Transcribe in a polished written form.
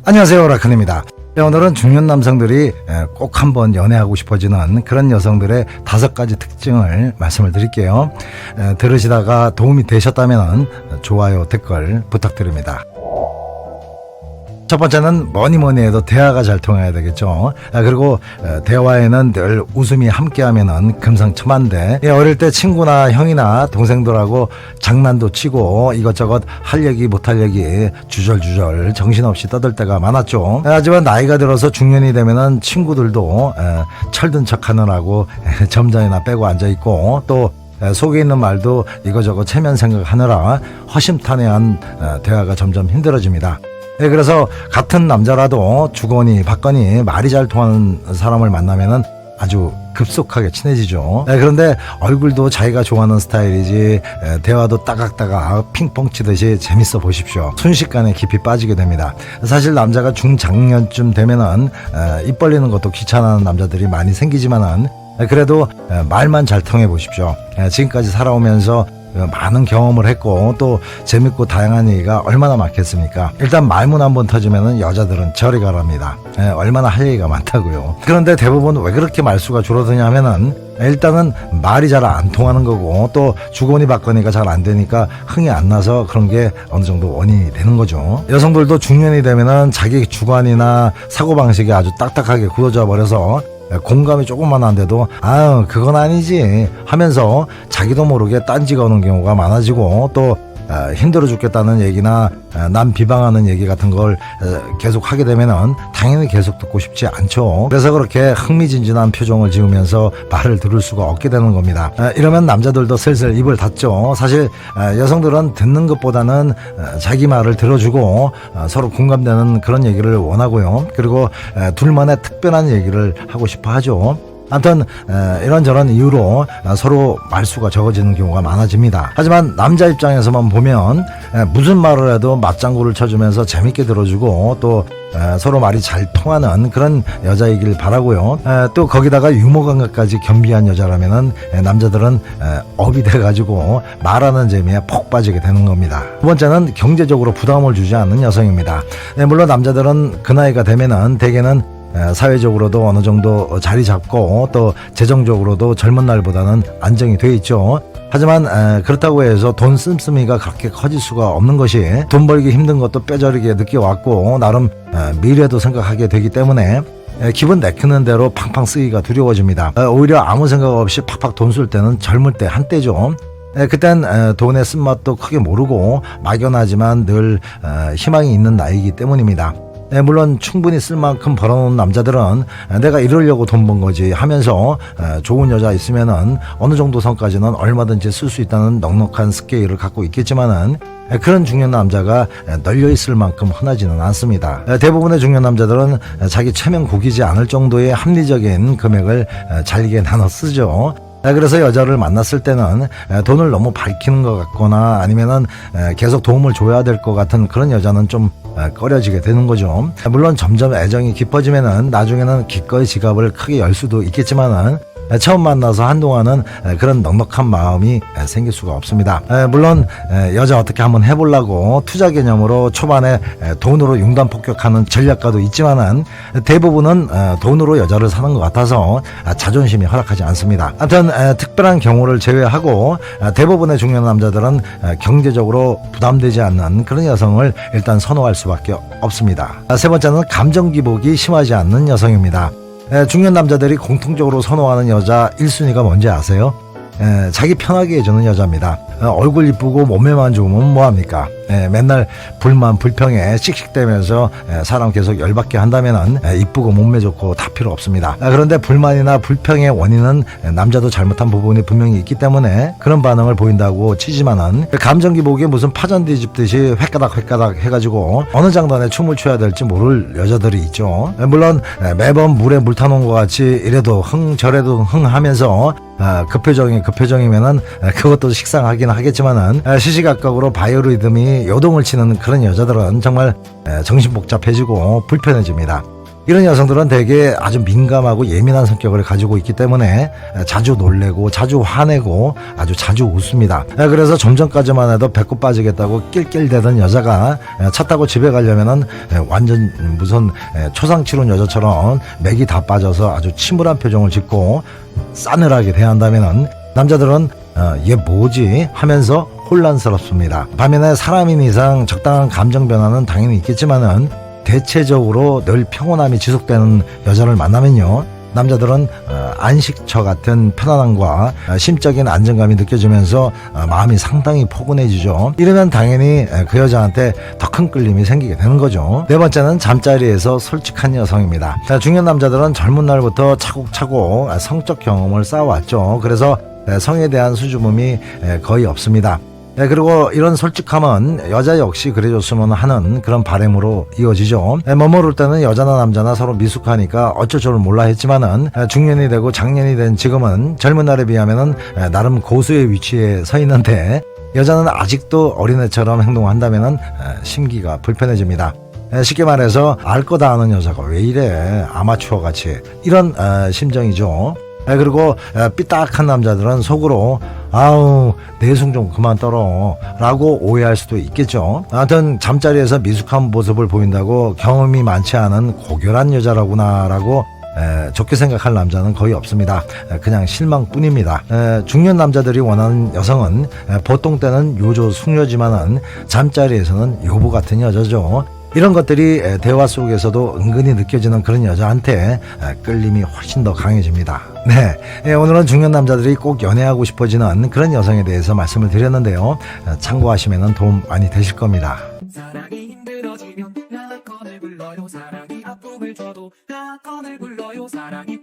안녕하세요, 라큰입니다. 오늘은 중년 남성들이 꼭 한번 연애하고 싶어지는 그런 여성들의 5가지 특징을 말씀을 드릴게요. 들으시다가 도움이 되셨다면 좋아요, 댓글 부탁드립니다. 첫 번째는 뭐니 해도 대화가 잘 통해야 되겠죠. 그리고 대화에는 늘 웃음이 함께하면은 금상첨화인데, 어릴 때 친구나 형이나 동생들하고 장난도 치고 이것저것 할 얘기 못할 얘기 주절주절 정신없이 떠들 때가 많았죠. 하지만 나이가 들어서 중년이 되면은 친구들도 철든 척 하느라고 점잖이나 빼고 앉아있고, 또 속에 있는 말도 이거저거 체면 생각하느라 허심탄회한 대화가 점점 힘들어집니다. 그래서 같은 남자라도 주거니 받거니 말이 잘 통하는 사람을 만나면은 아주 급속하게 친해지죠. 그런데 얼굴도 자기가 좋아하는 스타일이지 대화도 따각따각 핑퐁 치듯이 재밌어 보십시오. 순식간에 깊이 빠지게 됩니다. 사실 남자가 중장년쯤 되면은 입 벌리는 것도 귀찮아하는 남자들이 많이 생기지만은 그래도 말만 잘 통해 보십시오. 지금까지 살아오면서 많은 경험을 했고 또 재밌고 다양한 얘기가 얼마나 많겠습니까? 일단 말문 한번 터지면은 여자들은 저리 가랍니다. 얼마나 할 얘기가 많다고요. 그런데 대부분 왜 그렇게 말수가 줄어드냐 하면은 일단은 말이 잘 안 통하는 거고, 또 주거니 받거니가 잘 안 되니까 흥이 안 나서 그런 게 어느 정도 원인이 되는 거죠. 여성들도 중년이 되면은 자기 주관이나 사고방식이 아주 딱딱하게 굳어져 버려서 공감이 조금만 안 돼도 그건 아니지 하면서 자기도 모르게 딴지가 오는 경우가 많아지고, 또 힘들어 죽겠다는 얘기나 남 비방하는 얘기 같은 걸 계속 하게 되면은 당연히 계속 듣고 싶지 않죠. 그래서 그렇게 흥미진진한 표정을 지으면서 말을 들을 수가 없게 되는 겁니다. 이러면 남자들도 슬슬 입을 닫죠. 사실 여성들은 듣는 것보다는 자기 말을 들어주고 서로 공감되는 그런 얘기를 원하고요. 그리고 둘만의 특별한 얘기를 하고 싶어 하죠. 아무튼 이런저런 이유로 서로 말수가 적어지는 경우가 많아집니다. 하지만 남자 입장에서만 보면 무슨 말을 해도 맞장구를 쳐주면서 재밌게 들어주고, 또 서로 말이 잘 통하는 그런 여자이길 바라고요. 또 거기다가 유머 감각까지 겸비한 여자라면은 남자들은 업이 돼가지고 말하는 재미에 폭 빠지게 되는 겁니다. 두 번째는 경제적으로 부담을 주지 않는 여성입니다. 물론 남자들은 그 나이가 되면은 대개는 사회적으로도 어느 정도 자리 잡고 또 재정적으로도 젊은 날보다는 안정이 돼 있죠. 하지만 그렇다고 해서 돈 씀씀이가 그렇게 커질 수가 없는 것이, 돈 벌기 힘든 것도 뼈저리게 느껴왔고 나름 미래도 생각하게 되기 때문에 기분 내키는 대로 팡팡 쓰기가 두려워집니다. 오히려 아무 생각 없이 팍팍 돈 쓸 때는 젊을 때 한때죠. 그땐 돈의 쓴맛도 크게 모르고 막연하지만 늘 희망이 있는 나이이기 때문입니다. 물론 충분히 쓸 만큼 벌어놓은 남자들은 내가 이러려고 돈 번 거지 하면서 좋은 여자 있으면은 어느 정도 선까지는 얼마든지 쓸 수 있다는 넉넉한 스케일을 갖고 있겠지만은 그런 중년 남자가 널려 있을 만큼 흔하지는 않습니다. 대부분의 중년 남자들은 자기 체면 구기지 않을 정도의 합리적인 금액을 잘게 나눠 쓰죠. 그래서 여자를 만났을 때는 돈을 너무 밝히는 것 같거나 아니면은 계속 도움을 줘야 될 것 같은 그런 여자는 좀 꺼려지게 되는 거죠. 물론 점점 애정이 깊어지면은 나중에는 기꺼이 지갑을 크게 열 수도 있겠지만은 처음 만나서 한동안은 그런 넉넉한 마음이 생길 수가 없습니다. 물론 여자 어떻게 한번 해보려고 투자 개념으로 초반에 돈으로 융단 폭격하는 전략가도 있지만은 대부분은 돈으로 여자를 사는 것 같아서 자존심이 허락하지 않습니다. 하여튼 특별한 경우를 제외하고 대부분의 중년 남자들은 경제적으로 부담되지 않는 그런 여성을 일단 선호할 수밖에 없습니다. 세 번째는 감정 기복이 심하지 않는 여성입니다. 중년 남자들이 공통적으로 선호하는 여자 1순위가 뭔지 아세요? 자기 편하게 해주는 여자입니다. 얼굴 이쁘고 몸매만 좋으면 뭐합니까? 맨날 불만 불평에 씩씩대면서 사람 계속 열받게 한다면은 이쁘고 몸매 좋고 다 필요 없습니다. 그런데 불만이나 불평의 원인은 남자도 잘못한 부분이 분명히 있기 때문에 그런 반응을 보인다고 치지만은 감정 기복이 무슨 파전 뒤집듯이 획가닥 해가지고 어느 장단에 춤을 춰야 될지 모를 여자들이 있죠. 물론 매번 물에 물 타놓은 것 같이 이래도 흥 저래도 흥 하면서 급표정이면은 그것도 식상하긴 하겠지만은 시시각각으로 바이오리듬이 요동을 치는 그런 여자들은 정말 정신 복잡해지고 불편해집니다. 이런 여성들은 대개 아주 민감하고 예민한 성격을 가지고 있기 때문에 자주 놀래고 자주 화내고 아주 자주 웃습니다. 그래서 좀 전까지만 해도 배꼽 빠지겠다고 낄낄대던 여자가 차 타고 집에 가려면은 완전 무슨 초상치룬 여자처럼 맥이 다 빠져서 아주 침울한 표정을 짓고 싸늘하게 대한다면은 남자들은 얘 뭐지 하면서 혼란스럽습니다. 반면에 사람인 이상 적당한 감정 변화는 당연히 있겠지만은 대체적으로 늘 평온함이 지속되는 여자를 만나면요, 남자들은 안식처 같은 편안함과 심적인 안정감이 느껴지면서 마음이 상당히 포근해지죠. 이러면 당연히 그 여자한테 더 큰 끌림이 생기게 되는 거죠. 네 번째는 잠자리에서 솔직한 여성입니다. 중년 남자들은 젊은 날부터 차곡차곡 성적 경험을 쌓아왔죠. 그래서 성에 대한 수줍음이 거의 없습니다. 그리고 이런 솔직함은 여자 역시 그래줬으면 하는 그런 바람으로 이어지죠. 머무를 때는 여자나 남자나 서로 미숙하니까 어쩔 줄 몰라 했지만은 중년이 되고 장년이 된 지금은 젊은 날에 비하면은 나름 고수의 위치에 서 있는데 여자는 아직도 어린애처럼 행동한다면은 심기가 불편해집니다. 쉽게 말해서 알 거 다 아는 여자가 왜 이래, 아마추어 같이, 이런 심정이죠. 그리고 삐딱한 남자들은 속으로 아우 내숭 좀 그만 떨어 라고 오해할 수도 있겠죠. 하여튼 잠자리에서 미숙한 모습을 보인다고 경험이 많지 않은 고결한 여자라구나 라고 좋게 생각할 남자는 거의 없습니다. 그냥 실망뿐입니다. 중년 남자들이 원하는 여성은 보통 때는 요조 숙녀지만은 잠자리에서는 요보 같은 여자죠. 이런 것들이 대화 속에서도 은근히 느껴지는 그런 여자한테 끌림이 훨씬 더 강해집니다. 네, 오늘은 중년 남자들이 꼭 연애하고 싶어지는 그런 여성에 대해서 말씀을 드렸는데요. 참고하시면 도움 많이 되실 겁니다. 사랑이 힘들어지면 나 꺼내 불러요. 사랑이 아픔을 줘도 나 꺼내 불러요. 사랑이